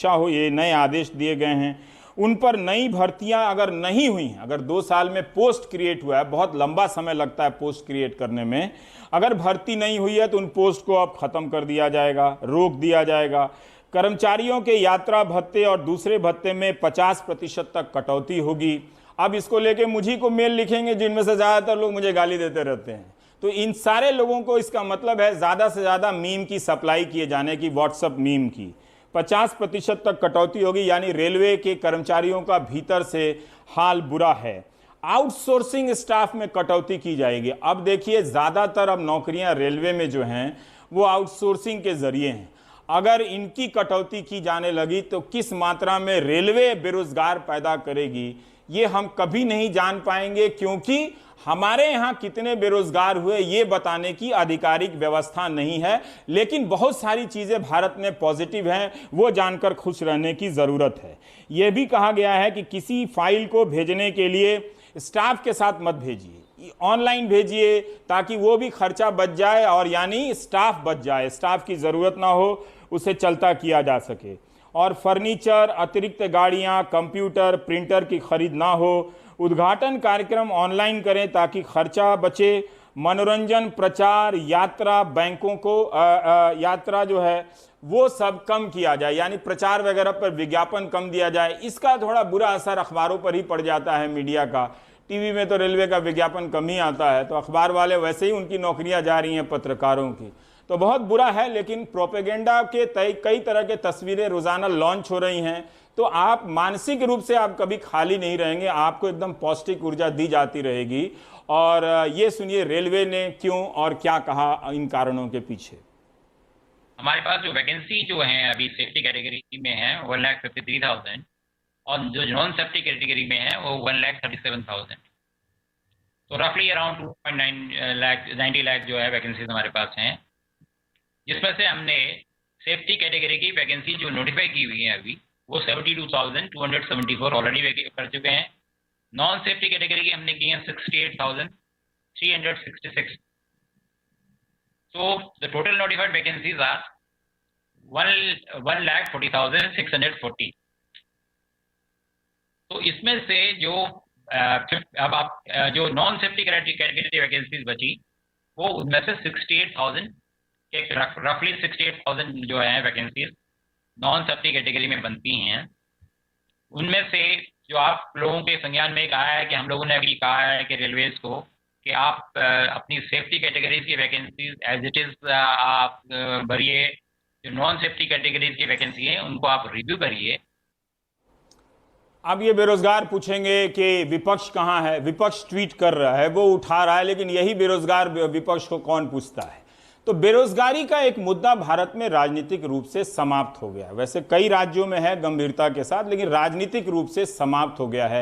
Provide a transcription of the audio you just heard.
अच्छा हो, ये नए आदेश दिए गए हैं, उन पर नई भर्तियां अगर नहीं हुई हैं, अगर 2 साल में पोस्ट क्रिएट हुआ है, बहुत लंबा समय लगता है पोस्ट क्रिएट करने में, अगर भर्ती नहीं हुई है तो उन पोस्ट को अब खत्म कर दिया जाएगा, रोक दिया जाएगा। कर्मचारियों के यात्रा भत्ते और दूसरे भत्ते में 50% तक कटौती होगी। अब इसको लेके मुझी को मेल लिखेंगे जिनमें से ज़्यादातर लोग मुझे गाली देते रहते हैं। तो इन सारे लोगों को इसका मतलब है ज़्यादा से ज़्यादा मीम की सप्लाई किए जाने की, व्हाट्सएप मीम की। 50% तक कटौती होगी, यानी रेलवे के कर्मचारियों का भीतर से हाल बुरा है। आउटसोर्सिंग स्टाफ में कटौती की जाएगी। अब देखिए, ज़्यादातर अब नौकरियां रेलवे में जो हैं वो आउटसोर्सिंग के जरिए हैं। अगर इनकी कटौती की जाने लगी तो किस मात्रा में रेलवे बेरोजगार पैदा करेगी ये हम कभी नहीं जान पाएंगे, क्योंकि हमारे यहाँ कितने बेरोजगार हुए ये बताने की आधिकारिक व्यवस्था नहीं है। लेकिन बहुत सारी चीज़ें भारत में पॉजिटिव हैं, वो जानकर खुश रहने की ज़रूरत है। यह भी कहा गया है कि किसी फाइल को भेजने के लिए स्टाफ के साथ मत भेजिए, ऑनलाइन भेजिए, ताकि वो भी खर्चा बच जाए और यानी स्टाफ बच जाए, स्टाफ की ज़रूरत ना हो, उसे चलता किया जा सके। और फर्नीचर, अतिरिक्त गाड़ियाँ, कंप्यूटर, प्रिंटर की खरीद ना हो। उद्घाटन कार्यक्रम ऑनलाइन करें ताकि खर्चा बचे। मनोरंजन, प्रचार, यात्रा, बैंकों को यात्रा जो है वो सब कम किया जाए, यानी प्रचार वगैरह पर विज्ञापन कम दिया जाए। इसका थोड़ा बुरा असर अखबारों पर ही पड़ जाता है, मीडिया का। टीवी में तो रेलवे का विज्ञापन कम ही आता है, तो अखबार वाले वैसे ही उनकी नौकरियां जा रही हैं पत्रकारों की, तो बहुत बुरा है। लेकिन प्रोपेगेंडा के कई तरह के तस्वीरें रोजाना लॉन्च हो रही हैं, तो आप मानसिक रूप से आप कभी खाली नहीं रहेंगे, आपको एकदम पौष्टिक ऊर्जा दी जाती रहेगी। और ये सुनिए रेलवे ने क्यों और क्या कहा इन कारणों के पीछे। हमारे पास जो वैकेंसी जो है अभी सेफ्टी कैटेगरी में है 1,53,000 और जो नॉन सेफ्टी कैटेगरी में है वो 1,37,000। तो रफली अराउंड 2.9 लाख जो है वैकेंसीज हमारे पास हैं, जिसमें से हमने सेफ्टी कैटेगरी की वैकेंसी जो नोटिफाई की हुई है अभी वो 72,274 ऑलरेडी कर चुके हैं। नॉन सेफ्टी कैटेगरी की हमने की है 68,366। So the total notified vacancies are 1,40,640। तो इसमें से जो अब आप जो नॉन सेफ्टी कैटेगरी वैकेंसीज बची वो उनमें से 68,000 रफली 68,000 जो है वैकेंसीज नॉन सेफ्टी कैटेगरी में बनती हैं। उनमें से जो आप लोगों के संज्ञान में कहा है कि हम लोगों ने अभी कहा है कि रेलवेज को कि आप अपनी सेफ्टी कैटेगरीज की वैकेंसीज एज इट इज आप भरिए, जो नॉन सेफ्टी कैटेगरीज की वैकेंसी है उनको आप रिव्यू करिए। अब ये बेरोजगार पूछेंगे कि विपक्ष कहाँ है। विपक्ष ट्वीट कर रहा है, वो उठा रहा है, लेकिन यही बेरोजगार विपक्ष को कौन पूछता है। तो बेरोजगारी का एक मुद्दा भारत में राजनीतिक रूप से समाप्त हो गया। वैसे कई राज्यों में है गंभीरता के साथ, लेकिन राजनीतिक रूप से समाप्त हो गया है।